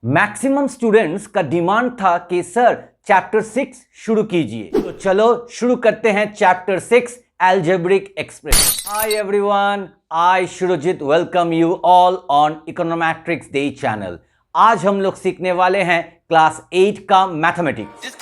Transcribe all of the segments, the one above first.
Maximum students का demand था कि सर चैप्टर 6 शुरू कीजिए, तो चलो शुरू करते हैं chapter 6 algebraic expression. Hi everyone, I Surajit welcome you all on econometrics day channel. आज हम लोग सीखने वाले हैं क्लास 8 का मैथमेटिक्स।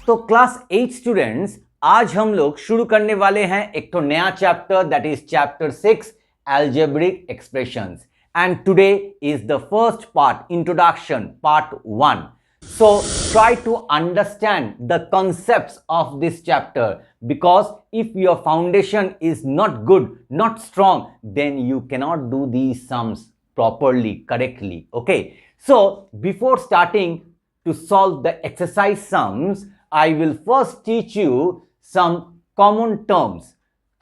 तो क्लास 8 स्टूडेंट्स, आज हम लोग शुरू करने वाले हैं एक तो नया chapter, that is chapter 6 algebraic expressions, and today is the first part, introduction part 1. So try to understand the concepts of this chapter, because if your foundation is not good, not strong, then you cannot do these sums properly, correctly. Okay, so before starting to solve the exercise sums, I will first teach you some common terms.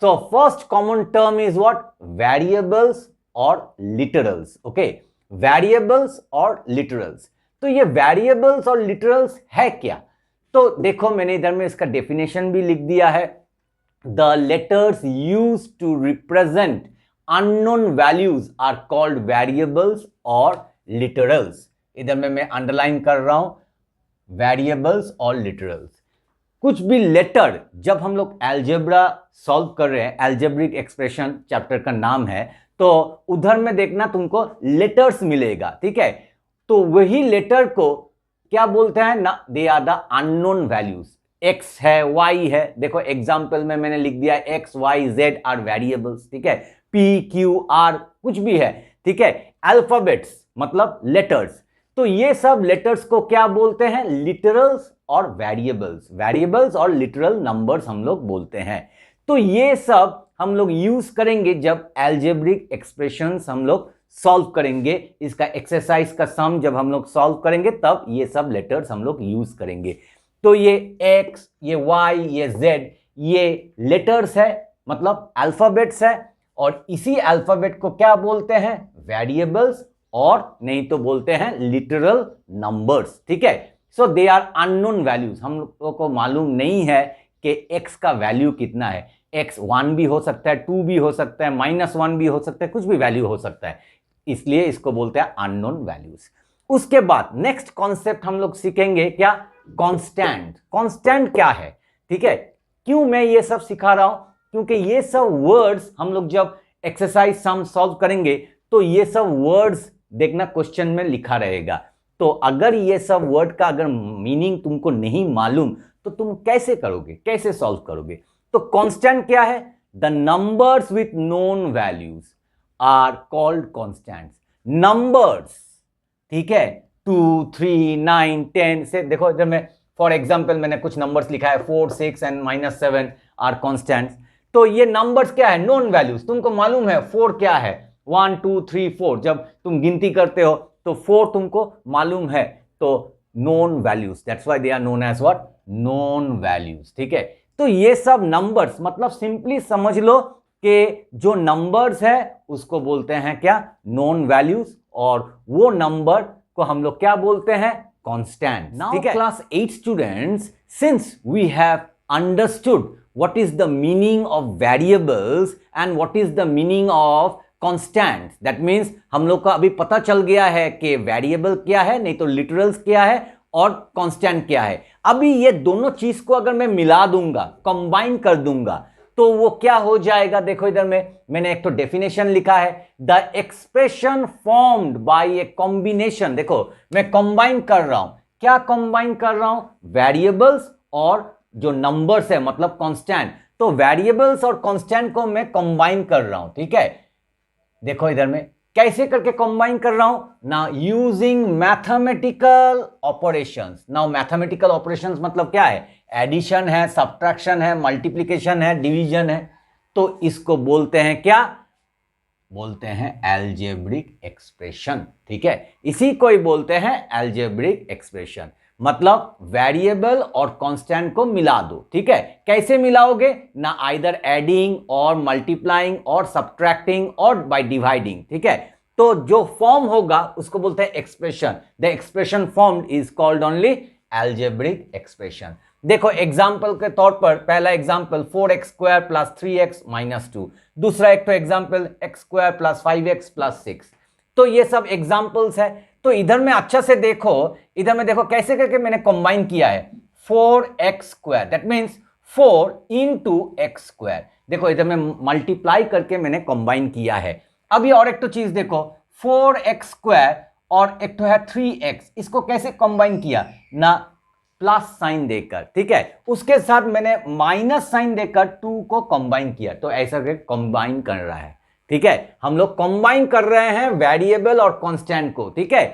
So first common term is what? Variables or literals. Okay, variables or literals. तो ये variables और literals है क्या? तो देखो, मैंने इधर में इसका डेफिनेशन भी लिख दिया है। The letters use to represent unknown values are called variables और लिटरल्स। इधर में मैं अंडरलाइन कर रहा हूं, वेरिएबल्स और लिटरल्स। कुछ भी लेटर, जब हम लोग अलजेब्रा सॉल्व कर रहे हैं, अलजेब्रिक एक्सप्रेशन चैप्टर का नाम है, तो उधर में देखना तुमको लेटर्स मिलेगा, ठीक है? तो वही लेटर को क्या बोलते हैं ना, they are the unknown values. X है, वाई है, देखो एग्जाम्पल में मैंने लिख दिया x y z are variables, ठीक है? पी क्यू आर कुछ भी है, ठीक है? अल्फाबेट्स मतलब लेटर्स, तो ये सब लेटर्स को क्या बोलते हैं? लिटरल्स और वेरिएबल्स। वेरिएबल्स और लिटरल नंबर्स हम लोग बोलते हैं। तो ये सब हम लोग यूज करेंगे जब अलजेब्रिक एक्सप्रेशंस हम लोग सॉल्व करेंगे। इसका एक्सरसाइज का सम जब हम लोग सॉल्व करेंगे, तब ये सब लेटर्स हम लोग यूज करेंगे। तो ये x, ये y, ये z, ये लेटर्स है, मतलब अल्फाबेट्स है, और इसी अल्फाबेट को क्या बोलते हैं? वेरिएबल्स, और नहीं तो बोलते हैं लिटरल नंबर्स, ठीक है? सो दे आर अननोन वैल्यूज। हम लोगों को मालूम नहीं है कि x का वैल्यू कितना है। x 1 भी हो सकता है, 2 भी हो सकता है, -1 भी हो सकता है, कुछ भी वैल्यू हो सकता है, इसलिए इसको बोलते हैं अननोन वैल्यूज। उसके बाद नेक्स्ट कॉन्सेप्ट हम लोग सीखेंगे क्या? कांस्टेंट। कांस्टेंट क्या है, ठीक है? क्यों मैं ये सब सिखा रहा हूं? क्योंकि ये सब वर्ड्स हम लोग जब एक्सरसाइज सम सॉल्व करेंगे, तो ये सब वर्ड्स देखना क्वेश्चन में लिखा रहेगा। तो अगर ये सब वर्ड का अगर मीनिंग तुमको नहीं मालूम, तो तुम कैसे करोगे, कैसे सॉल्व करोगे? तो कांस्टेंट क्या है? The numbers with known values are called constants. Numbers, ठीक है? 2, 3, 9, 10 से देखो, इधर में फॉर एग्जांपल मैंने कुछ नंबर्स लिखा है, 4, 6 एंड -7 आर कांस्टेंट्स। तो ये नंबर्स क्या है? Known values. तुमको मालूम है 4 क्या है? 1, 2, 3, 4। जब तुम गिनती करते हो तो 4 तुमको मालूम है, तो known values, that's why they are known as what? Known values, ठीक है? तो ये सब नंबर्स, मतलब सिंपली समझ लो कि जो नंबर्स है उसको बोलते हैं क्या? नोन वैल्यूज, और वो नंबर को हम लोग क्या बोलते हैं? Constant. Now class 8 students, since we have understood what is the meaning of variables and what is the meaning of constant, that means हम लोग को अभी पता चल गया है कि वेरिएबल क्या है, नहीं तो लिटरल्स क्या है, और कांस्टेंट क्या है। अभी ये दोनों चीज को अगर मैं मिला दूंगा, कंबाइन कर दूंगा, तो वो क्या हो जाएगा? देखो इधर में मैंने एक तो डेफिनेशन लिखा है, the expression formed by a combination. देखो मैं कंबाइन कर रहा हूं, क्या कंबाइन कर रहा हूं? वेरिएबल्स और जो नंबर्स है, मतलब कांस्टेंट। तो वेरिएबल्स और कांस्टेंट को मैं कंबाइन कर रहा हूं, ठीक है? देखो इधर में कैसे करके कंबाइन कर रहा हूं ना, using mathematical operations. Now mathematical operations मतलब क्या है? एडिशन है, सब्ट्रैक्शन है, मल्टीप्लिकेशन है, डिवीजन है। तो इसको बोलते हैं क्या? बोलते हैं अलजेब्रिक एक्सप्रेशन, ठीक है? इसी को ही बोलते हैं अलजेब्रिक एक्सप्रेशन। मतलब वेरिएबल और कांस्टेंट को मिला दो, ठीक है? कैसे मिलाओगे ना? आइदर एडिंग और मल्टीप्लाइंग और सब्ट्रैक्टिंग और बाय डिवाइडिंग, ठीक है? तो जो फॉर्म होगा उसको बोलते हैं expression. The expression formed is called only algebraic expression. देखो एग्जाम्पल के तौर पर पहला example 4x² plus 3x minus 2, दूसरा एक तो example x² plus 5x plus 6। तो ये सब एग्जाम्पल्स है। तो इधर में अच्छा से देखो, इधर में देखो कैसे करके मैंने कंबाइन किया है 4x², that means 4 into x²। देखो इधर में मल्टीप्लाई करके मैंने कंबाइन किया है। अभी और एक तो चीज देखो 4x² और एक तो है 3x, इसको कैसे कंबाइन किया ना, प्लस साइन देकर, ठीक है, उसके साथ मैंने माइनस साइन देकर 2 को कंबाइन किया, तो ऐसा करके कंबाइन कर रहा है। ठीक है, हम लोग कंबाइन कर रहे हैं वेरिएबल और कांस्टेंट को। ठीक है,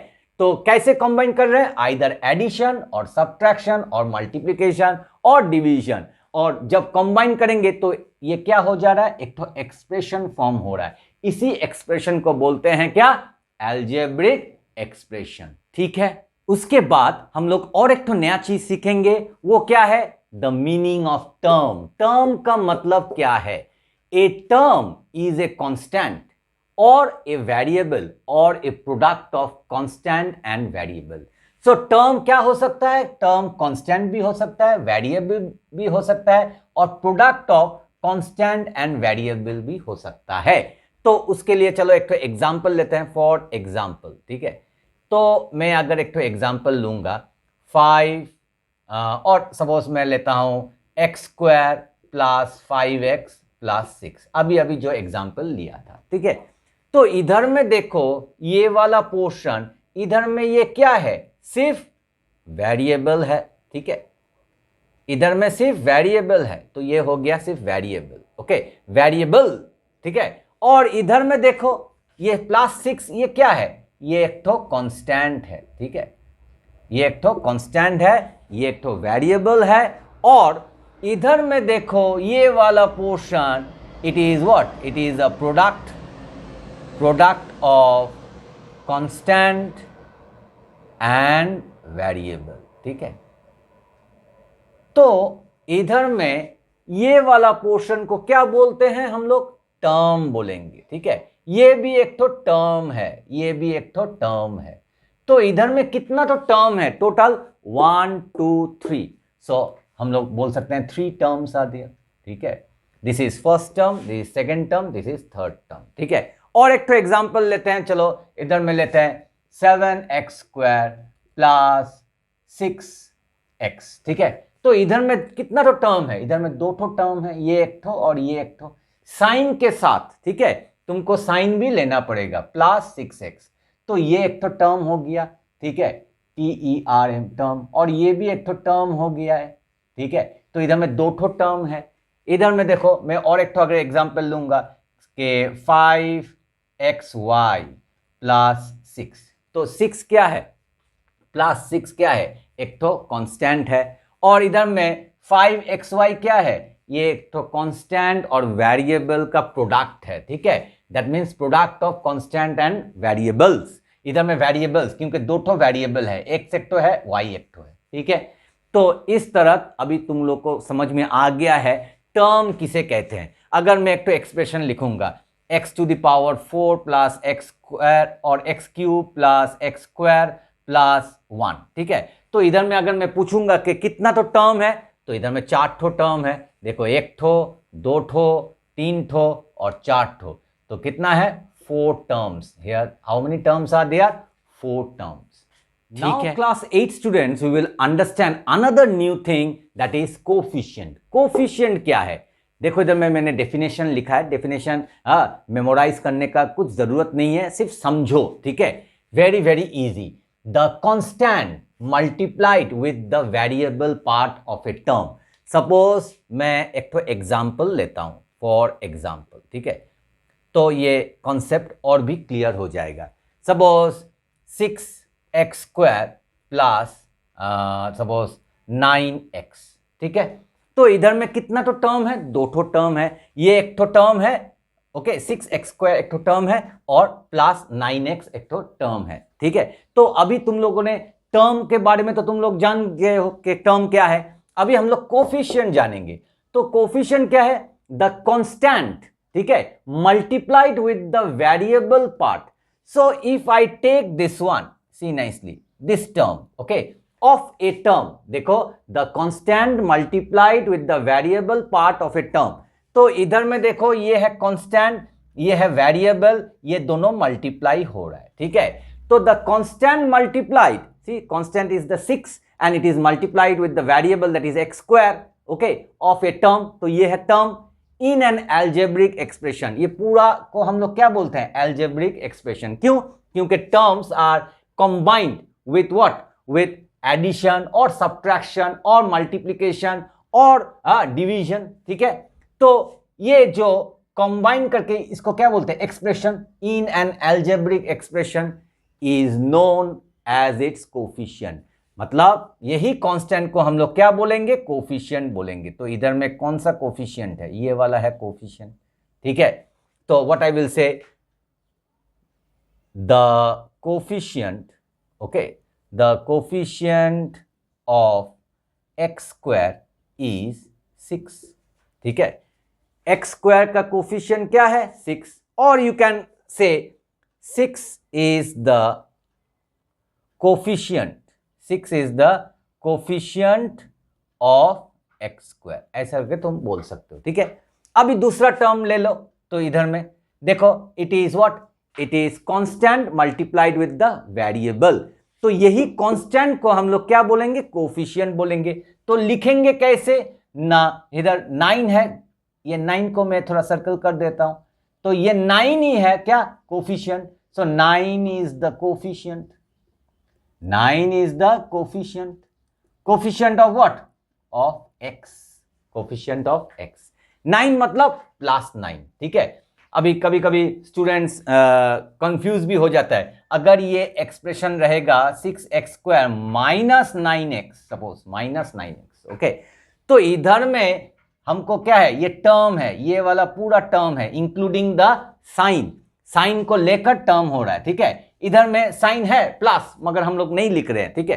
तो कैसे कंबाइन कर रहे हैं, आइदर एडिशन और सब्ट्रैक्शन और मल्टीप्लिकेशन और डिवीजन। और जब कंबाइन करेंगे तो ये क्या हो जा रहा है, एक तो एक्सप्रेशन फॉर्म हो रहा है। इसी एक्सप्रेशन को बोलते हैं क्या, अलजेब्रिक एक्सप्रेशन। ठीक है, उसके बाद हम लोग और एक तो नया चीज सीखेंगे, वो क्या है, the meaning of term. Term का मतलब क्या है, a term is a constant और ए वेरिएबल और a product of constant and variable. So term क्या हो सकता है, टर्म कांस्टेंट भी हो सकता है, वेरिएबल भी हो सकता है और product of constant and variable भी हो सकता है। तो उसके लिए चलो एक तो एग्जांपल लेते हैं, फॉर एग्जांपल। ठीक है, तो मैं अगर एक तो एग्जांपल लूंगा 5 और सपोज मैं लेता हूं x² प्लस 5x प्लस 6, अभी अभी जो एग्जांपल लिया था। ठीक है, तो इधर में देखो ये वाला पोर्शन, इधर में ये क्या है, सिर्फ वेरिएबल है। ठीक है, इधर में सिर्फ वेरिएबल है, तो ये हो गया सिर्फ वेरिएबल। Okay, variable. ठीक है, और इधर में देखो ये प्लस 6, ये क्या है, ये एक तो कांस्टेंट है। ठीक है, ये एक तो कांस्टेंट है, ये एक तो वेरिएबल है। और इधर में देखो ये वाला portion, it is what, it is a product of constant and variable. ठीक है, तो इधर में ये वाला पोर्शन को क्या बोलते हैं हम लोग, टर्म बोलेंगे। ठीक है, ये भी एक तो टर्म है, ये भी एक तो टर्म है। तो इधर में कितना तो टर्म है, टोटल 1 2 3। सो हम लोग बोल सकते हैं 3 टर्म्स आर देयर। ठीक है, this is first term, this is second term, this is third term. ठीक है, और एक तो एग्जांपल लेते हैं, चलो इधर में लेते हैं 7x² प्लस 6x। ठीक है, तो इधर में कितना तो टर्म है, इधर में 2 तो टर्म है, ये एक तो और ये एक तो, साइन के साथ। ठीक है, तुमको साइन भी लेना पड़ेगा, प्लस 6x, तो ये एक तो टर्म हो गया। ठीक है, TERM टर्म, और ये भी एक तो टर्म हो गया है। ठीक है, तो इधर में 2 तो टर्म है। इधर में देखो मैं और एक तो अगर एग्जांपल लूंगा कि 5xy प्लस 6, तो 6 क्या है, प्लस 6 क्या है, एक तो कांस्टेंट है। और इधर में 5xy क्या है, ये एक तो कांस्टेंट और वेरिएबल का प्रोडक्ट है। ठीक है, that means product of constant and variables. इधर में वेरिएबल्स क्योंकि 2 तो वेरिएबल है, x एक तो है, y एक तो है। ठीक है, तो इस तरह अभी तुम लोग को समझ में आ गया है टर्म किसे कहते हैं। अगर मैं एक तो एक्सप्रेशन लिखूंगा x⁴ प्लस x² और x³ प्लस x² प्लस 1। ठीक है, तो इधर में अगर मैं पूछूंगा कि कितना तो टर्म है, तो इधर में 4 ठो टर्म है। देखो 1 ठो, 2 ठो, 3 ठो और 4 ठो, तो कितना है, 4 terms. Here how many terms are there, 4 terms. Now class 8 students we will understand another new thing, that is coefficient. Coefficient क्या है, देखो इधर में मैंने डेफिनेशन लिखा है। डेफिनेशन मेमोराइज करने का कुछ जरूरत नहीं है, सिर्फ समझो। ठीक है, very very easy. The constant multiplied with the variable part of a term. Suppose मैं एक तो एग्जाम्पल लेता हूं, फॉर एग्जाम्पल। ठीक है, तो ये कॉन्सेप्ट और भी क्लियर हो जाएगा। Suppose 6x² plus suppose 9x। ठीक है, तो इधर में कितना तो टर्म है, 2 ठो टर्म है, ये एक तो टर्म है। ओके, 6x² एक तो टर्म है और प्लस 9x एक तो टर्म है। ठीक है, तो अभी तुम लोगों ने टर्म के बारे में तो तुम लोग जान गए हो कि टर्म क्या है। अभी हम लोग कोफिशिएंट जानेंगे। तो कोफिशिएंट क्या है, द कांस्टेंट, ठीक है, multiplied with the variable part. So if I take this one, see nicely, this term, okay, of a term, देखो the constant multiplied with the variable part of a term. तो इधर में देखो ये है constant, ये है वेरिएबल, ये दोनों मल्टीप्लाई हो रहा है, ठीक है। तो the constant multiplied, see constant is the 6 and it is multiplied with the variable that is x square, okay, of a term. तो ये है term in an algebraic expression. ये पूरा को हम लोग क्या बोलते हैं? Algebraic expression. क्यों? क्योंकि terms are combined with what? With addition और सब्ट्रैक्शन और मल्टीप्लिकेशन और डिवीजन, ठीक है। तो ये जो कंबाइन करके इसको क्या बोलते हैं? Expression in an algebraic expression is known as its coefficient. मतलब यही कांस्टेंट को हम लोग क्या बोलेंगे? कोफिशिएंट बोलेंगे। तो इधर में कौन सा कोफिशिएंट है? ये वाला है कोफिशिएंट, ठीक है। तो what I will say, the coefficient, okay, the coefficient of x square is 6, ठीक है। एक्स स्क्वायर का कोफिशिएंट क्या है? 6। और यू can say 6 is the coefficient, 6 is the coefficient of x square, ऐसा करके तुम बोल सकते हो, ठीक है। अभी दूसरा टर्म ले लो। तो इधर में देखो it is what? It is constant multiplied with the variable. तो यही कांस्टेंट को हम लोग क्या बोलेंगे? कोफिशिएंट बोलेंगे। तो लिखेंगे कैसे ना? इधर 9 है, ये 9 को मैं थोड़ा सर्कल कर देता हूं। तो ये 9 ही है क्या? Coefficient. So 9 is the coefficient, 9 is the coefficient. Coefficient of what? Of x. Coefficient of x. 9 मतलब +9, ठीक है। अभी कभी कभी स्टूडेंट्स कंफ्यूज भी हो जाता है। अगर ये एक्सप्रेशन रहेगा 6x square minus 9x, suppose minus 9x, okay, तो इधर में हमको क्या है? ये टर्म है, ये वाला पूरा टर्म है इंक्लूडिंग द साइन, साइन को लेकर टर्म हो रहा है, ठीक है। इधर में साइन है प्लस, मगर हम लोग नहीं लिख रहे हैं, ठीक है।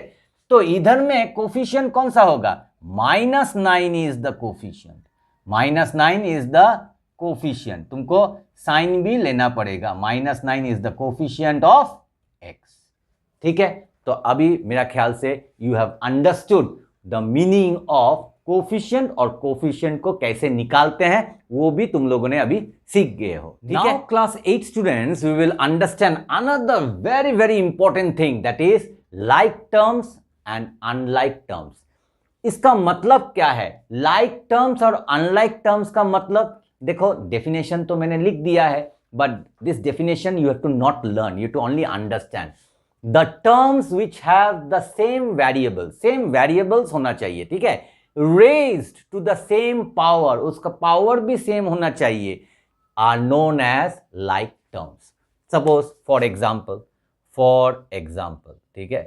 तो इधर में कोफिशिएंट कौन सा होगा? -9 is the coefficient, -9 is the coefficient. तुमको साइन भी लेना पड़ेगा। -9 is the coefficient of x, ठीक है। तो अभी मेरा ख्याल से you have understood the meaning of coefficient और कोफिशिएंट को कैसे निकालते हैं वो भी तुम लोगों ने अभी सीख गए हो, ठीक है। Class 8 students, we will understand another very very important thing, that is like terms and unlike terms. इसका मतलब क्या है? लाइक टर्म्स और अनलाइक टर्म्स का मतलब देखो, डेफिनेशन तो मैंने लिख दिया है, but this definition you have to not learn, you to only understand. The terms which have the same variable, same variables होना चाहिए, ठीक है, raised to the same power, उसका पावर भी सेम होना चाहिए, are known as like terms. Suppose for example, ठीक है,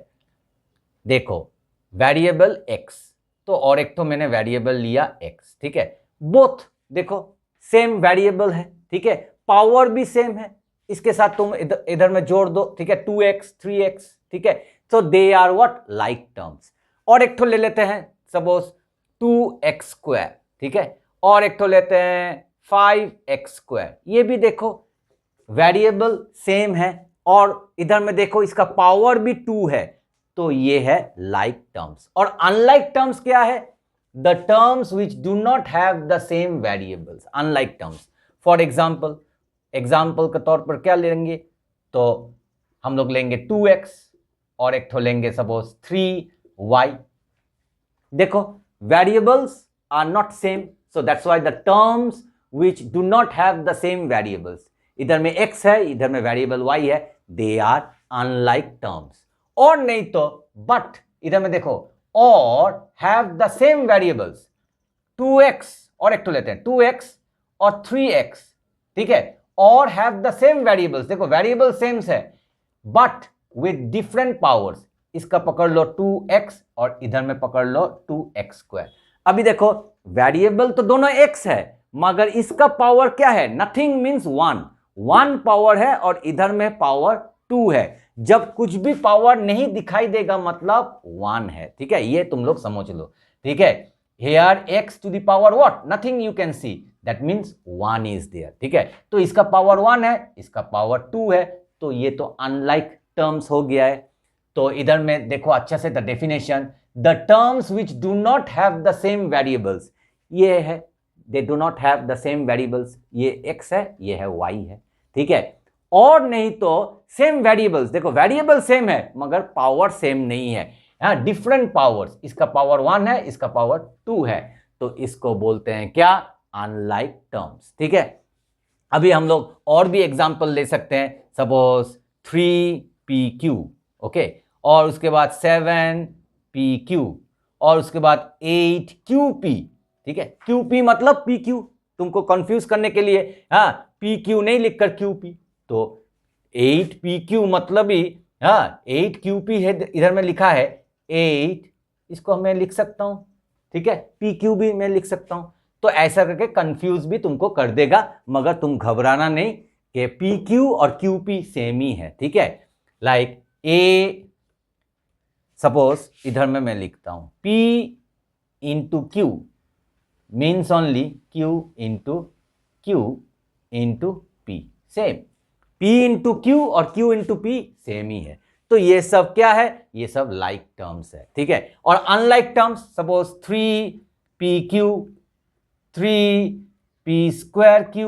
देखो वेरिएबल x, तो और एक तो मैंने वेरिएबल लिया x, ठीक है। बोथ देखो सेम वेरिएबल है, ठीक है, पावर भी सेम है, इसके साथ तुम इधर में जोड़ दो, ठीक है, 2x 3x, ठीक है। तो they are what? Like terms. और एक तो ले लेते हैं सपोज 2x स्क्वायर, ठीक है, और एक तो लेते हैं 5x स्क्वायर। ये भी देखो वेरिएबल सेम है और इधर में देखो इसका पावर भी 2 है, तो ये है लाइक टर्म्स। और अनलाइक टर्म्स क्या है? The terms which do not have the same variables, unlike terms. For example के तौर पर क्या लेंगे? तो हम लोग लेंगे 2x और एक तो लेंगे सपोज 3y। देखो variables are not same, so that's why the terms which do not have the same variables, इधर में x है, इधर में वेरिएबल y है, they are unlike terms। और नहीं तो but, इधर में देखो और have the same variables, 2x और एक तो लेते हैं 2x और 3x, ठीक है, और have the same variables, देखो वेरिएबल सेम है but with different powers। इसका पकड़ लो 2x और इधर में पकड़ लो 2x स्क्वायर। अभी देखो वेरिएबल तो दोनों x है, मगर इसका पावर क्या है? नथिंग मींस 1 पावर है और इधर में पावर 2 है। जब कुछ भी पावर नहीं दिखाई देगा मतलब 1 है, ठीक है, ये तुम लोग समझ लो, ठीक है। Here x to the power what? Nothing you can see, that means 1 is there, ठीक है। तो इसका पावर 1 है, इसका पावर 2 है, तो ये तो अनलाइक टर्म्स हो गया है। तो इधर में देखो अच्छा से the definition, the terms which do not have the same variables, ये है they do not have the same variables, ये x है ये है y है, ठीक है। और नहीं तो सेम वेरिएबल्स, देखो वेरिएबल सेम है मगर पावर सेम नहीं है, हाँ डिफरेंट पावर्स, इसका पावर 1 है इसका पावर 2 है, तो इसको बोलते हैं क्या, अनलाइक टर्म्स, ठीक है। अभी हम लोग और भी एग्जांपल ले सकते हैं, सपोज 3pq, ओके, और उसके बाद 7pq, और उसके बाद 8qp, ठीक है। qp मतलब pq, तुमको कंफ्यूज करने के लिए, हाँ pq नहीं लिखकर qp, तो 8pq मतलब ही, हाँ 8qp है, इधर में लिखा है 8, इसको मैं लिख सकता हूं, ठीक है, pq भी मैं लिख सकता हूं, तो ऐसा करके कंफ्यूज भी तुमको कर देगा, मगर तुम घबराना नहीं कि pq और qp सेम ही है, ठीक है। लाइक a, सपोज इधर में मैं लिखता हूं p into q means only q into p, same, p into q और q इंटू p सेम ही है, तो ये सब क्या है, ये सब लाइक टर्म्स है, ठीक है। और unlike terms, suppose 3pq, 3p square q,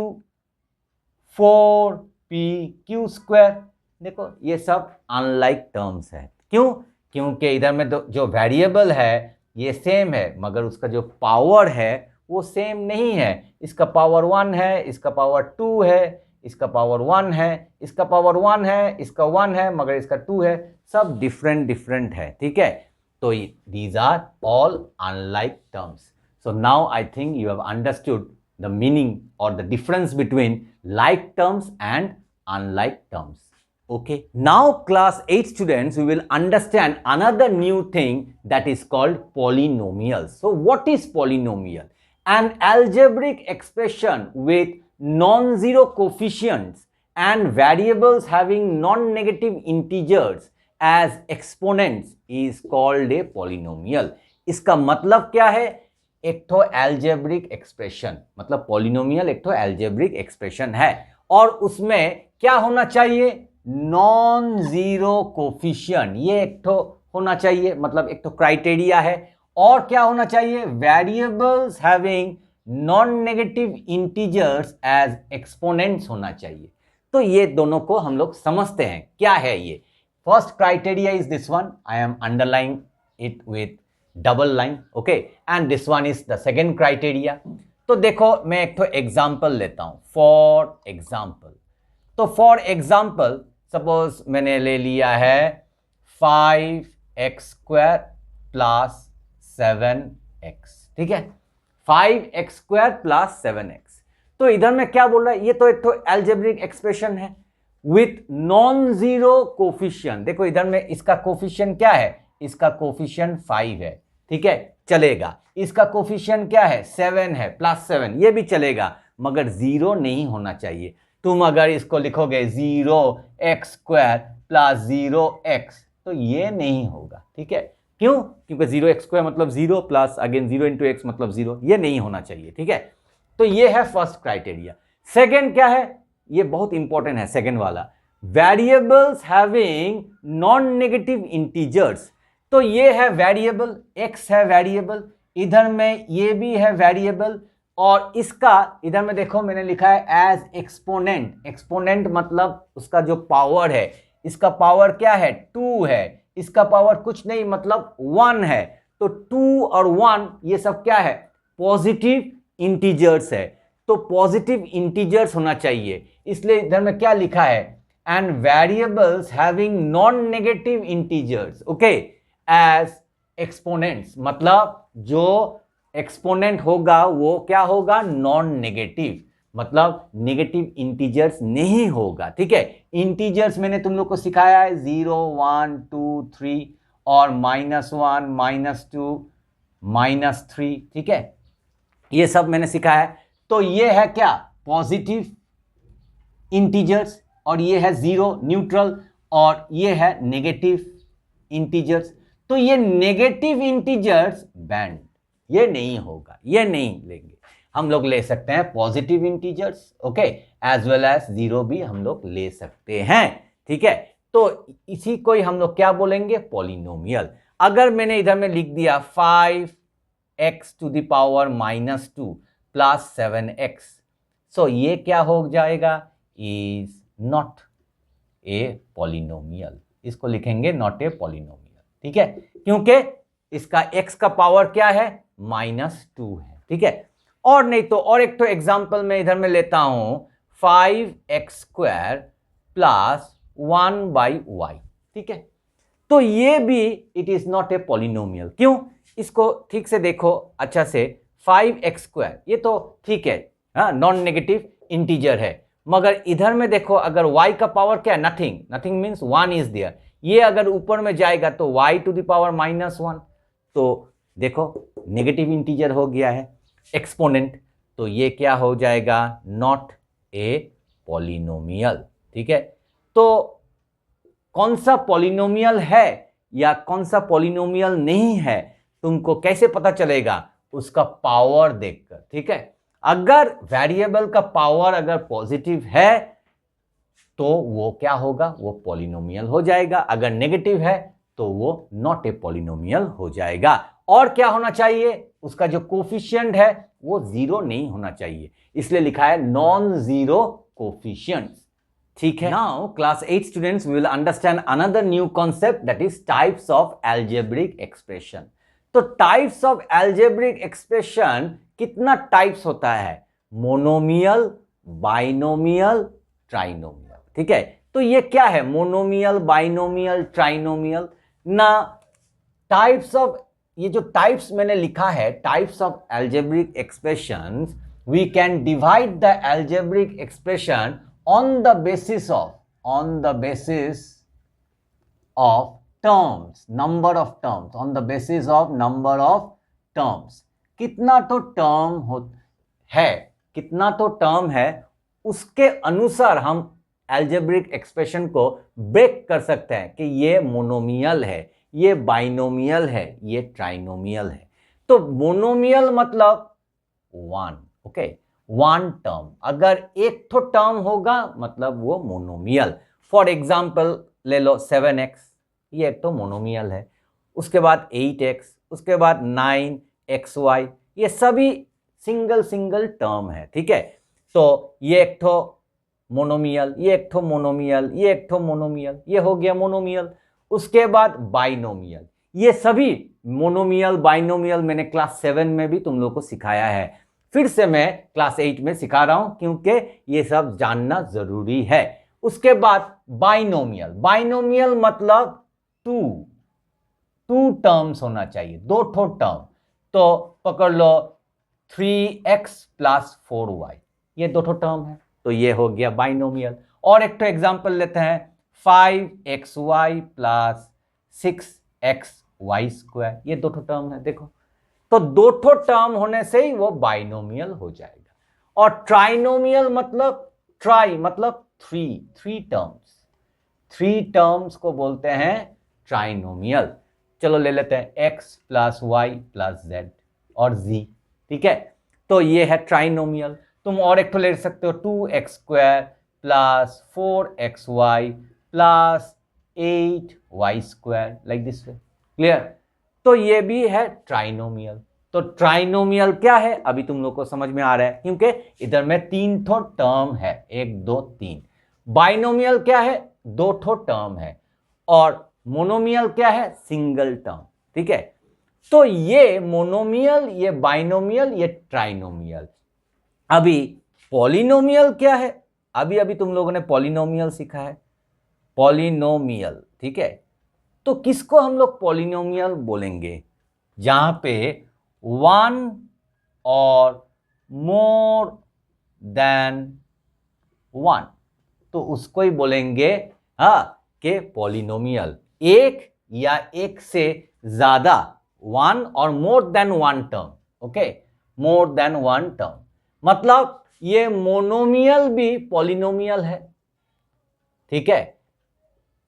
4pq square, देखो ये सब अनलाइक टर्म्स है, क्यों, क्योंकि इधर में तो जो वेरिएबल है ये सेम है मगर उसका जो पावर है वो सेम नहीं है, इसका पावर 1 है इसका पावर 2 है, इसका पावर 1 है इसका पावर 1 है, इसका 1 है मगर इसका 2 है, सब डिफरेंट है, ठीक है। तो these are all unlike terms. So now I think you have understood the meaning or the difference between like terms and unlike terms. Okay, now class 8 students, we will understand another new thing that is called polynomials. So what is polynomial? An algebraic expression with non-zero coefficients and variables having non-negative integers as exponents is called a polynomial. इसका मतलब क्या है, एक तो algebraic expression, मतलब polynomial एक तो algebraic expression है और उसमें क्या होना चाहिए, नॉन जीरो कोफिशिएंट, ये एक तो होना चाहिए, मतलब एक तो क्राइटेरिया है, और क्या होना चाहिए, variables having non negative integers as exponents होना चाहिए। तो ये दोनों को हम लोग समझते हैं क्या है ये। First criteria is this one, I am underlying it with double line, okay, and this one is the second criteria. तो देखो मैं एक तो एग्जाम्पल लेता हूं, फॉर एग्जाम्पल, तो फॉर एग्जाम्पल सपोज मैंने ले लिया है 5x स्क्वायर प्लस 7x, ठीक है, 5x स्क्वायर प्लस 7x, तो इधर में क्या बोल रहा है, ये तो एक तो एल्जेब्रिक एक्सप्रेशन है विथ नॉन जीरो कोफिशिएंट। देखो इधर में इसका कोफिशिएंट क्या है, इसका कोफिशिएंट 5 है, ठीक है, चलेगा। इसका कोफिशिएंट क्या है, 7 है, +7, ये भी चलेगा मगर 0 नहीं होना चाहिए। तुम अगर इसको लिखोगे 0x स्क्वायर प्लस 0x तो ये नहीं होगा, ठीक है, क्यों, क्योंकि 0x स्क्वायर मतलब 0 प्लस अगेन 0 इंटू एक्स मतलब 0, ये नहीं होना चाहिए, ठीक है। तो ये है फर्स्ट क्राइटेरिया। सेकेंड क्या है, ये बहुत इंपॉर्टेंट है सेकेंड वाला, variables having non negative integers. तो ये है वेरिएबल, x है वेरिएबल, इधर में ये भी है वेरिएबल, और इसका इधर में देखो मैंने लिखा है एज एक्सपोनेंट। एक्सपोनेंट मतलब उसका जो पावर है, इसका पावर क्या है, 2 है, इसका पावर कुछ नहीं मतलब 1 है, तो 2 और 1 ये सब क्या है, पॉजिटिव इंटीजर्स है, तो पॉजिटिव इंटीजर्स होना चाहिए, इसलिए इधर में क्या लिखा है, and variables having non negative integers, okay, as exponents, मतलब जो एक्सपोनेंट होगा वो क्या होगा, नॉन नेगेटिव, मतलब नेगेटिव इंटीजर्स नहीं होगा, ठीक है। इंटीजर्स मैंने तुम लोग को सिखाया है 0 1 2 3 और -1 -2 -3, ठीक है, ये सब मैंने सिखाया है। तो ये है क्या, पॉजिटिव इंटीजर्स, और ये है 0 न्यूट्रल, और ये है नेगेटिव इंटीजर्स। तो ये नेगेटिव इंटीजर्स बैंड, ये नहीं होगा, ये नहीं लेंगे, हम लोग ले सकते हैं positive integers, okay, as well as 0 भी हम लोग ले सकते हैं, ठीक है। तो इसी को ही हम लोग क्या बोलेंगे, पॉलिनोमियल। अगर मैंने इधर में लिख दिया 5x to the power -2 plus 7x, so ये क्या हो जाएगा, इज नॉट ए पॉलिनोमियल। इसको लिखेंगे नॉट ए पॉलिनोमियल, ठीक है, क्योंकि इसका x का पावर क्या है, -2 है, ठीक है। और नहीं तो और एक तो एग्जांपल मैं इधर में लेता हूं 5x² प्लस 1/y, ठीक है। तो ये भी it is not a polynomial. क्यों, इसको ठीक से देखो अच्छा से, 5x² ये तो ठीक है, नॉन नेगेटिव इंटीजर है, मगर इधर में देखो अगर y का पावर क्या है, nothing, nothing means 1 is there, ये अगर ऊपर में जाएगा तो y टू द पावर -1, तो देखो नेगेटिव इंटीजर हो गया है, एक्सपोनेंट, तो ये क्या हो जाएगा, नॉट ए पॉलिनोमियल, ठीक है। तो कौन सा पॉलिनोमियल है या कौन सा पॉलिनोमियल नहीं है तुमको कैसे पता चलेगा, उसका पावर देखकर, ठीक है। अगर वेरिएबल का पावर अगर पॉजिटिव है तो वो क्या होगा, वो पॉलिनोमियल हो जाएगा, अगर नेगेटिव है तो वो नॉट ए पॉलिनोमियल हो जाएगा। और क्या होना चाहिए, उसका जो कोफिशिएंट है वो 0 नहीं होना चाहिए, इसलिए लिखा है नॉन जीरो कोफिशिएंट, ठीक है। Now class 8 students we will understand another new concept, that is types of algebraic expression. तो टाइप्स ऑफ एल्जेब्रिक एक्सप्रेशन कितना टाइप्स होता है, मोनोमियल, बाइनोमियल, ट्राइनोमियल, ठीक है। तो ये क्या है, मोनोमियल, बाइनोमियल, ट्राइनोमियल ना, टाइप्स ऑफ, ये जो टाइप्स मैंने लिखा है, types of algebraic expressions, we can divide the algebraic expression on the basis of terms, number of terms, on the basis of number of terms, कितना तो term है, कितना तो टर्म है, उसके अनुसार हम एल्जेब्रिक एक्सप्रेशन को ब्रेक कर सकते हैं कि ये मोनोमियल है, ये बाइनोमियल है, ये ट्राइनोमियल है। तो मोनोमियल मतलब 1, ओके, 1 टर्म, अगर एक तो टर्म होगा मतलब वो मोनोमियल। फॉर एग्जाम्पल ले लो 7x, ये एक तो मोनोमियल है, उसके बाद 8x, उसके बाद 9xy, ये सभी सिंगल सिंगल टर्म है, ठीक है। तो ये एक तो मोनोमियल, ये एक तो मोनोमियल, ये एक तो मोनोमियल, ये हो गया मोनोमियल। उसके बाद बाइनोमियल, ये सभी मोनोमियल बाइनोमियल मैंने क्लास 7 में भी तुम लोग को सिखाया है, फिर से मैं क्लास 8 में सिखा रहा हूं क्योंकि ये सब जानना जरूरी है। उसके बाद बाइनोमियल, बाइनोमियल मतलब 2 टर्म्स होना चाहिए, 2 ठो टर्म। तो पकड़ लो 3x प्लस 4y, ये 2 ठो टर्म है, तो ये हो गया बाइनोमियल। और एक तो एग्जांपल लेते हैं 5xy प्लस 6xy², ये 2 ठो टर्म है, देखो, तो 2 ठो टर्म होने से ही वो बाइनोमियल हो जाएगा। और ट्राइनोमियल मतलब, ट्राई मतलब 3 टर्म्स, 3 टर्म्स को बोलते हैं ट्राइनोमियल। चलो ले लेते हैं x plus y plus z और z, ठीक है, तो ये है ट्राइनोमियल। तुम और एक तो ले सकते हो 2x² plus 4xy plus 8y², like this way, clear. तो ये भी है ट्राइनोमियल। तो ट्राइनोमियल क्या है अभी तुम लोग को समझ में आ रहा है, क्योंकि इधर में 3 ठो टर्म है, 1 2 3। बाइनोमियल क्या है, 2 ठो टर्म है, और मोनोमियल क्या है, सिंगल टर्म, ठीक है। तो ये मोनोमियल, ये बाइनोमियल, ये ट्राइनोमियल। अभी पॉलिनोमियल क्या है, अभी अभी तुम लोगों ने पॉलिनोमियल सीखा है, पॉलिनोमियल, ठीक है। तो किसको हम लोग पॉलिनोमियल बोलेंगे, जहां पे 1 और मोर देन 1, तो उसको ही बोलेंगे के पॉलिनोमियल। एक या एक से ज्यादा, 1 और more than 1 term, okay, more than 1 term, मतलब ये मोनोमियल भी पॉलिनोमियल है, ठीक है,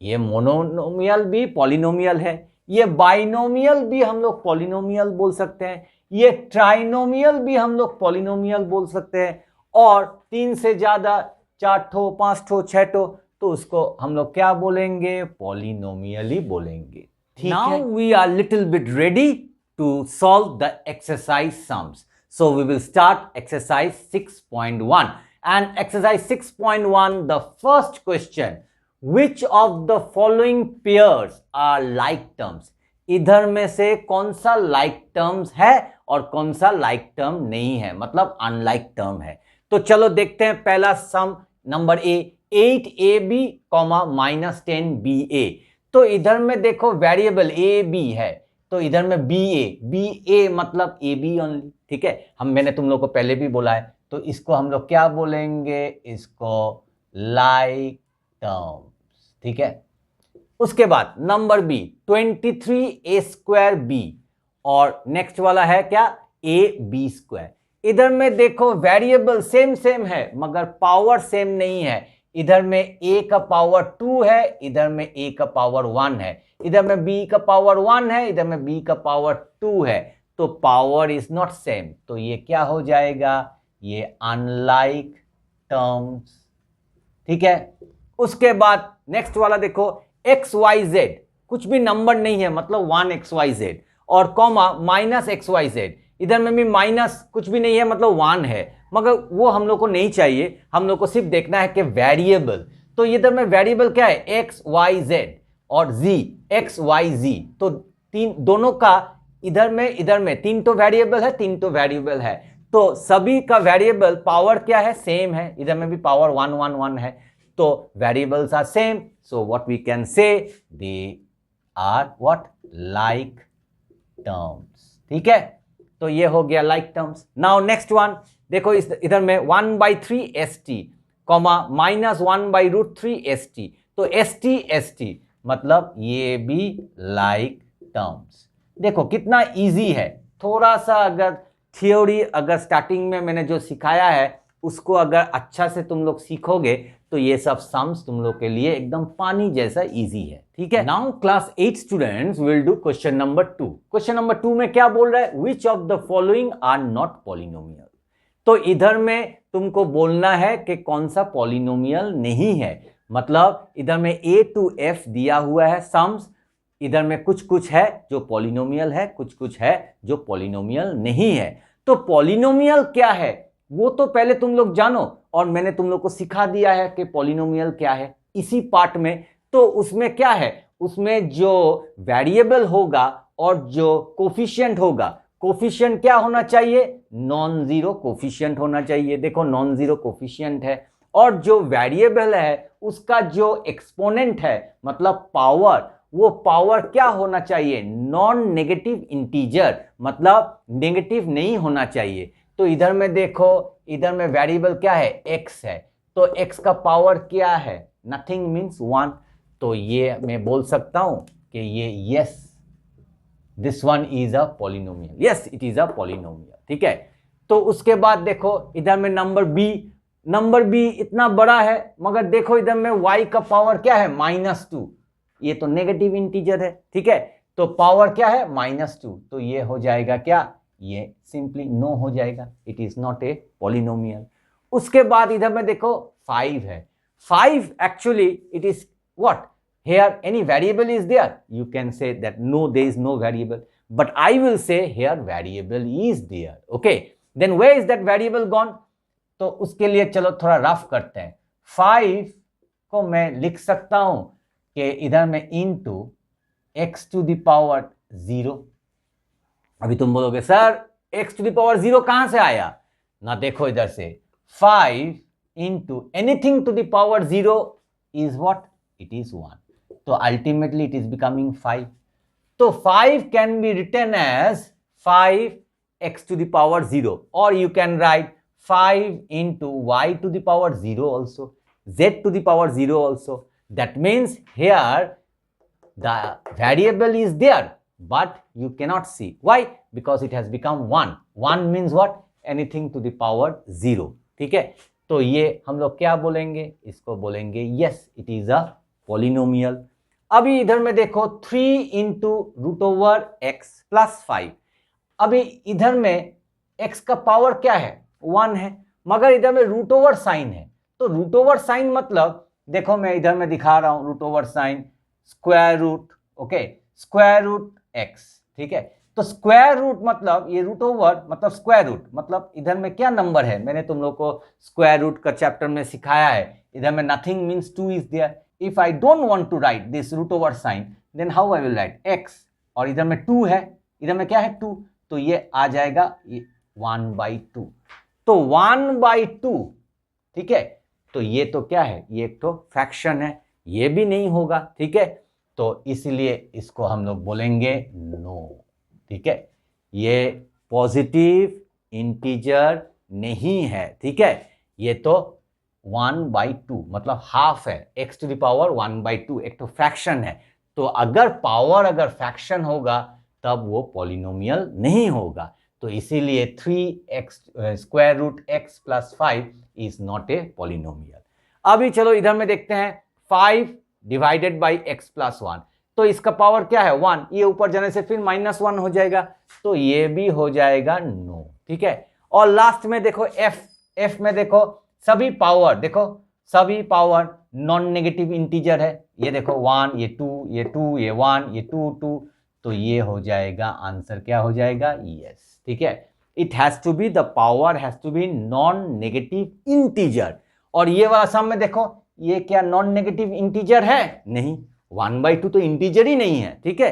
ये मोनोमियल भी पॉलिनोमियल है, ये बाइनोमियल भी हम लोग पॉलिनोमियल बोल सकते हैं, ये ट्राइनोमियल भी हम लोग पॉलिनोमियल बोल सकते हैं, और 3 से ज्यादा, 4 ठो 5 ठो 6 ठो, तो उसको हम लोग क्या बोलेंगे, पॉलिनोमियल ही बोलेंगे। Now we are little bit ready to solve the exercise sums. So we will start exercise 6.1 and exercise 6.1 the first question, which of the following pairs are like terms? इधर में से कौन सा like terms है और कौन सा like term नहीं है, मतलब unlike term है। तो चलो देखते हैं पहला सम नंबर ए, 8ab, -10ba। तो इधर में देखो वेरिएबल ए बी है, तो इधर में बी ए मतलब ए बी ओनली, ठीक है। मैंने तुम लोग को पहले भी बोला है, तो इसको हम लोग क्या बोलेंगे, इसको लाइक टर्म्स, ठीक है। उसके बाद नंबर बी 23a²b और नेक्स्ट वाला है क्या, ab²। इधर में देखो वेरिएबल सेम सेम है मगर पावर सेम नहीं है। इधर में a का पावर 2 है, इधर में a का पावर 1 है, इधर में b का पावर 1 है, इधर में b का पावर 2 है, तो पावर इज नॉट सेम, तो ये क्या हो जाएगा, ये अनलाइक टर्म्स, ठीक है। उसके बाद नेक्स्ट वाला देखो XYZ, कुछ भी नंबर नहीं है मतलब 1XYZ और कॉमा -XYZ, इधर में भी माइनस कुछ भी नहीं है मतलब 1 है, मगर वो हम लोग को नहीं चाहिए, हम लोग को सिर्फ देखना है कि वेरिएबल। तो इधर में वेरिएबल क्या है, XYZ और Z, XYZ, तो तीन दोनों का इधर में तीन तो वेरिएबल है, तो सभी का वेरिएबल पावर क्या है, सेम है। इधर में भी पावर 1 1 1 है, तो variables are same, so what we can say, they are what, like terms, ठीक है। तो ये हो गया like terms. Now next one देखो, इधर में 1/3 ST, -1/√3 ST, तो ST मतलब ये भी लाइक टर्म्स। देखो कितना इजी है, थोड़ा सा अगर थियोरी अगर स्टार्टिंग में मैंने जो सिखाया है उसको अगर अच्छा से तुम लोग सीखोगे तो ये सब सम्स तुम लोग के लिए एकदम पानी जैसा इजी है, ठीक है। Now class 8 students will do question number 2। Question number 2 में क्या बोल रहा है, which of the following are not polynomial. तो इधर में तुमको बोलना है कि कौन सा पॉलिनोमियल नहीं है, मतलब इधर में A to F दिया हुआ है सम्स, इधर में कुछ कुछ है जो पॉलिनोमियल है, कुछ कुछ है जो पॉलिनोमियल नहीं है। तो पॉलिनोमियल क्या है वो तो पहले तुम लोग जानो, और मैंने तुम लोग को सिखा दिया है कि पॉलिनोमियल क्या है इसी पार्ट में। तो उसमें क्या है, उसमें जो वेरिएबल होगा और जो कोफिशिएंट होगा, कोफिशिएंट क्या होना चाहिए, नॉन जीरो कोफिशिएंट होना चाहिए। देखो नॉन जीरो कोफिशिएंट है, और जो वेरिएबल है उसका जो एक्सपोनेंट है मतलब पावर, वो पावर क्या होना चाहिए, नॉन नेगेटिव इंटीजर, मतलब नेगेटिव नहीं होना चाहिए। तो इधर में देखो, इधर में वेरिएबल क्या है, x है, तो x का पावर क्या है, नथिंग मीन्स 1, तो ये मैं बोल सकता हूं कि ये yes, this one is a polynomial, yes it is a polynomial, ठीक है। तो उसके बाद देखो इधर में नंबर बी इतना बड़ा है, मगर देखो इधर में y का पावर क्या है, -2, ये तो नेगेटिव इंटीजर है, ठीक है। तो पावर क्या है, -2, तो ये हो जाएगा क्या, ये सिंपली नो हो जाएगा, it is not a polynomial. उसके बाद इधर में देखो 5 है, 5 actually it is what, here any variable is there, you can say that no, there is no variable, but I will say here variable is there, okay, then where is that variable gone। तो उसके लिए चलो थोड़ा rough करते हैं। 5 को मैं लिख सकता हूं कि इधर में into x to the power 0। अभी तुम बोलोगे sir x to the power 0 कहां से आया ना, देखो इधर से 5 into anything to the power 0 is what, it is 1, तो अल्टीमेटली इट इज बिकमिंग 5। तो 5 can be written as 5x to the power 0, और यू कैन राइट 5 into y to the power 0 also, z to the power 0 also। That means here the variable is there but you cannot see, why, because it has become 1 means what, anything to the power 0, ठीक है। तो ये हम लोग क्या बोलेंगे, इसको बोलेंगे yes it is a polynomial। अभी इधर में देखो 3 into √x plus 5, अभी इधर में x का पावर क्या है, 1 है, मगर इधर में √साइन है, तो √साइन मतलब देखो मैं इधर में दिखा रहा हूं root over sign square root, okay, square root x, ठीक है। तो स्क्वायर रूट मतलब ये रूट ओवर मतलब स्क्वायर रूट मतलब इधर में क्या नंबर है, मैंने तुम लोग को स्क्वायर रूट का चैप्टर में सिखाया है। इधर में nothing means 2 is there. If I don't want to write this root over sign then how I will write x, और इधर में 2 है, इधर में क्या है 2, तो ये आ जाएगा 1/2। तो 1/2, ठीक है। तो ये तो क्या है, ये एक तो फ्रैक्शन है, ये भी नहीं होगा, ठीक है। तो इसलिए इसको हम लोग बोलेंगे नो, ठीक है। ये पॉजिटिव इंटीजर नहीं है, ठीक है। ये तो 1/2 मतलब हाफ है, x टू द पावर 1/2 एक तो फ्रैक्शन है। तो अगर पावर अगर फ्रैक्शन होगा तब वो पॉलिनोमियल नहीं होगा। तो इसीलिए 3x square root x plus 5 is not a polynomial. अभी चलो इधर में देखते हैं 5 डिवाइडेड बाई x प्लस 1, तो इसका पावर क्या है 1, ये ऊपर जाने से फिर -1 हो जाएगा, तो ये भी हो जाएगा नो, ठीक है। और लास्ट में देखो f में देखो सभी पावर, देखो सभी पावर नॉन नेगेटिव इंटीजर है, ये देखो 1, ये 2, ये 2, ये 1, ये 2, 2, तो ये हो जाएगा आंसर क्या हो जाएगा यस, ठीक है। It has to be the power has to be non negative integer. और ये वाला सम में देखो ये क्या नॉन नेगेटिव इंटीजर है, नहीं, 1/2 तो इंटीजर ही नहीं है, ठीक है।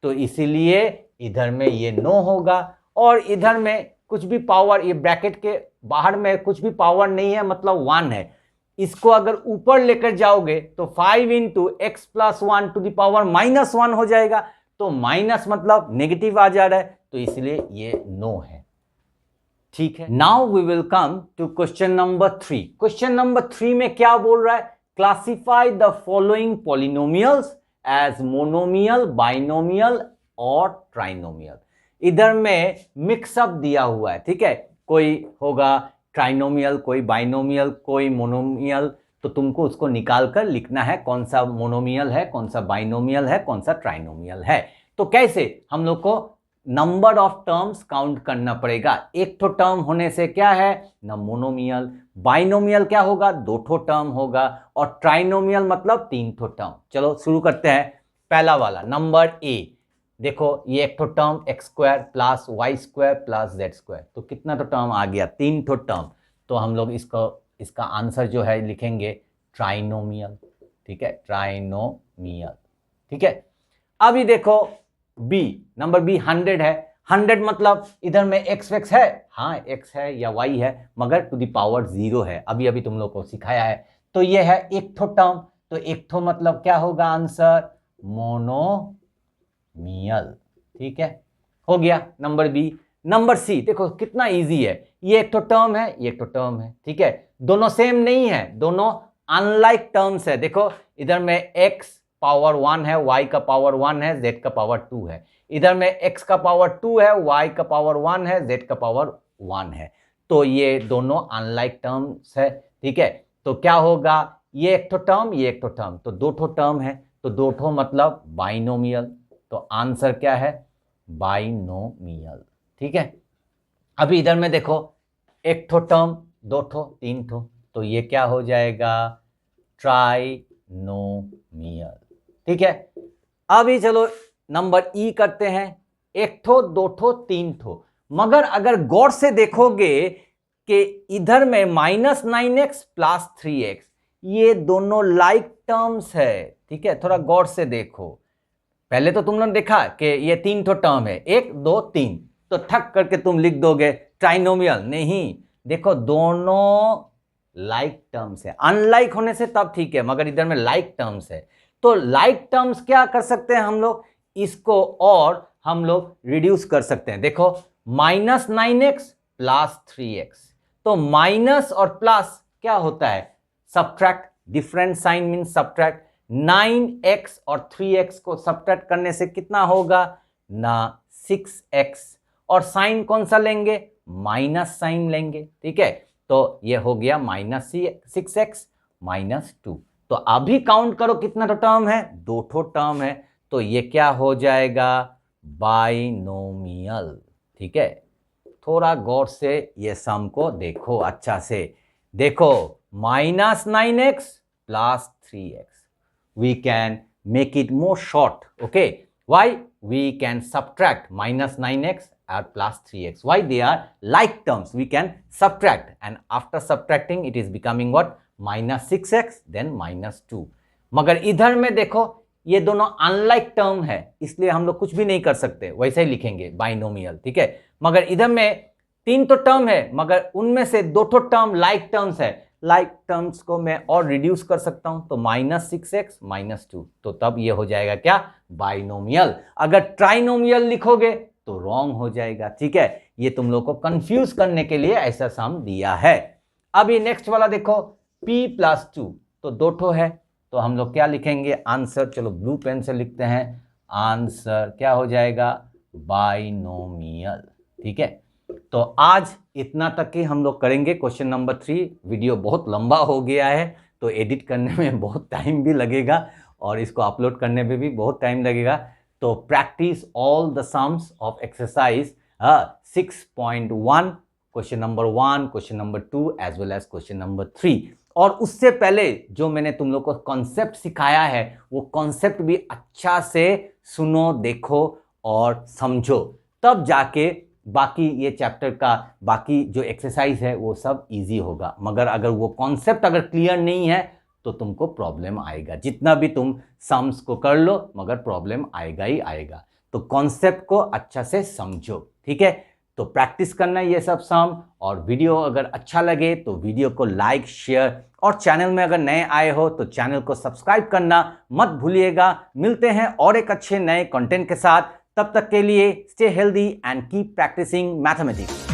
तो इसीलिए इधर में ये नो होगा, और इधर में कुछ भी पावर, ये ब्रैकेट के बाहर में कुछ भी पावर नहीं है मतलब 1 है। इसको अगर ऊपर लेकर जाओगे तो 5 into x plus 1 to the power -1 हो जाएगा, तो माइनस मतलब नेगेटिव आ जा रहा है, तो इसलिए ये नो है, ठीक है। Now we will come to question number 3। Question number 3 में क्या बोल रहा है, classify the following polynomials as monomial, binomial और ट्राइनोमियल। इधर में मिक्सअप दिया हुआ है, ठीक है, कोई होगा ट्राइनोमियल, कोई बाइनोमियल, कोई मोनोमियल, तो तुमको उसको निकाल कर लिखना है कौन सा मोनोमियल है, कौन सा बाइनोमियल है, कौन सा ट्राइनोमियल है। तो कैसे, हम लोग को नंबर ऑफ टर्म्स काउंट करना पड़ेगा। एक ठो टर्म होने से क्या है ना मोनोमियल, बाइनोमियल क्या होगा 2 ठो टर्म होगा, और ट्राइनोमियल मतलब 3 ठो टर्म। चलो शुरू करते हैं। पहला वाला नंबर ए, देखो ये एक ठो term x square plus y square plus z square, तो कितना तो टर्म आ गया 3 ठो टर्म। तो हम लोग इसका आंसर जो है लिखेंगे ट्राइनोमियल, ठीक है, ट्राइनोमियल, ठीक है। अभी देखो बी, नंबर बी 100 है, 100 मतलब इधर में एक्स वैक्स है, हाँ एक्स है या वाई है, मगर टू द पावर 0 है, अभी अभी तुम लोग को सिखाया है। तो ये है एक ठो टर्म, तो एक ठो मतलब क्या होगा आंसर मोनोमियल, ठीक है, हो गया नंबर बी। नंबर सी देखो कितना इजी है, ये एक तो टर्म है, ये एक तो टर्म है, ठीक है, दोनों सेम नहीं है, दोनों अनलाइक टर्म्स है। देखो इधर में x पावर 1 है, y का पावर 1 है, z का पावर 2 है, इधर में x का पावर 2 है, y का पावर 1 है, z का पावर 1 है, तो ये दोनों अनलाइक टर्म्स है, ठीक है। तो क्या होगा, ये एक तो टर्म, ये एक तो टर्म, तो 2 ठो टर्म है, तो 2 ठो मतलब बाइनोमियल, तो आंसर क्या है बाइनोमियल, ठीक है। अभी इधर में देखो एक ठो टर्म, 2 ठो, 3 ठो, तो ये क्या हो जाएगा ट्राइनोमियल, ठीक है। अभी चलो नंबर ई करते हैं, 1 ठो, 2 ठो, 3 ठो, मगर अगर गौर से देखोगे कि इधर में -9x प्लस 3x ये दोनों लाइक टर्म्स है, ठीक है, थोड़ा गौर से देखो। पहले तो तुमने देखा कि ये 3 ठो टर्म है, 1 2 3, तो ठक करके तुम लिख दोगे ट्राइनोमियल, नहीं, देखो दोनों लाइक टर्म्स है, अनलाइक होने से तब ठीक है, मगर इधर में लाइक टर्म्स है। तो लाइक टर्म्स क्या कर सकते हैं हम लोग, इसको और हम लोग रिड्यूस कर सकते हैं। देखो -9x प्लस 3x, तो माइनस और प्लस क्या होता है subtract, different sign means subtract. 9x और 3x को सब्ट्रैक्ट करने से कितना होगा ना 6x, और साइन कौन सा लेंगे माइनस साइन लेंगे, ठीक है। तो ये हो गया -6x -2। तो अभी काउंट करो कितना टर्म है 2 ठो टर्म है, तो ये क्या हो जाएगा बाइनोमियल, ठीक है। थोड़ा गौर से ये सम को देखो अच्छा से, देखो -9x plus 3x. We can make it more short. Okay, why? We can subtract minus 9x and plus 3x. Why? They are like terms. We can subtract, and after subtracting it is becoming what? Minus 6x then minus 2. मगर इधर में देखो ये दोनों unlike term है, इसलिए हम लोग कुछ भी नहीं कर सकते, वैसे ही लिखेंगे बाइनोमियल, ठीक है। मगर इधर में 3 तो टर्म है, मगर उनमें से 2 तो टर्म लाइक टर्म्स है। लाइक टर्म्स को मैं और रिड्यूस कर सकता हूं, तो माइनस 6x माइनस 2, तो तब ये हो जाएगा क्या? बाइनोमियल। अगर ट्राइनोमियल लिखोगे तो रॉन्ग हो जाएगा, ठीक है। ये तुम लोग को कंफ्यूज करने के लिए ऐसा सम दिया है। अभी नेक्स्ट वाला देखो, p प्लस 2, तो 2 ठो है, तो हम लोग क्या लिखेंगे? आंसर, चलो ब्लू पेन से लिखते हैं। आंसर क्या हो जाएगा? बाइनोमियल, ठीक है। तो आज इतना तक ही हम लोग करेंगे क्वेश्चन नंबर 3। वीडियो बहुत लंबा हो गया है, तो एडिट करने में बहुत टाइम भी लगेगा और इसको अपलोड करने में भी बहुत टाइम लगेगा। तो practice all the sums of exercise 6.1, question number 1, question number 2 as well as question number 3। और उससे पहले जो मैंने तुम लोग को कॉन्सेप्ट सिखाया है, वो कॉन्सेप्ट भी अच्छा से सुनो, देखो और समझो, तब जाके बाकी ये चैप्टर का बाकी जो एक्सरसाइज है वो सब इजी होगा। मगर अगर वो कॉन्सेप्ट अगर क्लियर नहीं है तो तुमको प्रॉब्लम आएगा। जितना भी तुम सम्स को कर लो, मगर प्रॉब्लम आएगा ही आएगा। तो कॉन्सेप्ट को अच्छा से समझो, ठीक है। तो प्रैक्टिस करना ये सब सम, और वीडियो अगर अच्छा लगे तो वीडियो को लाइक, शेयर, और चैनल में अगर नए आए हो तो चैनल को सब्सक्राइब करना मत भूलिएगा। मिलते हैं और एक अच्छे नए कंटेंट के साथ, तब तक के लिए stay healthy and keep practising mathematics.